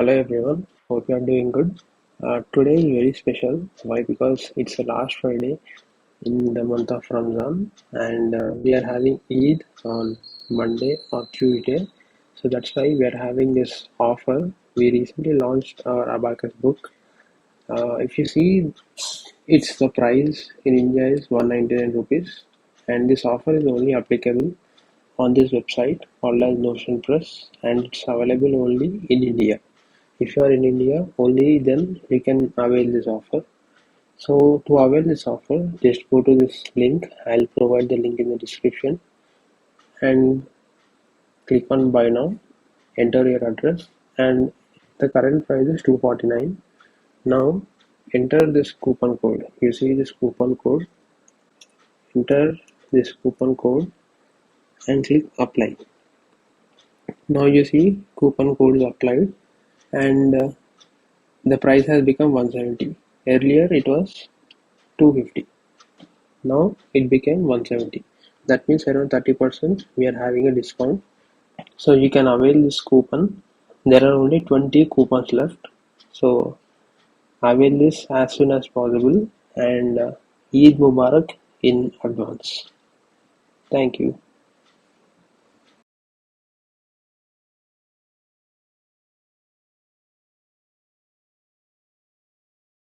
Hello everyone, hope you are doing good. Today is very special. Why? Because it's the last Friday in the month of Ramadan, and we are having Eid on Monday or Tuesday. So that's why we are having this offer. We recently launched our Abacus book. If you see, it's the price in India is 199 rupees, and this offer is only applicable on this website called as Notion Press, and it's available only in India. If you are in India, only then you can avail this offer. So to avail this offer, just go to this link. I'll provide the link in the description and click on buy now. Enter your address and the current price is 249. Now enter this coupon code. You see this coupon code. Enter this coupon code and click apply. Now you see coupon code is applied and the price has become 170. Earlier it was 250. Now it became 170. That means around 30% we are having a discount. So you can avail this coupon. There are only 20 coupons left. So avail this as soon as possible and Eid Mubarak in advance. Thank you.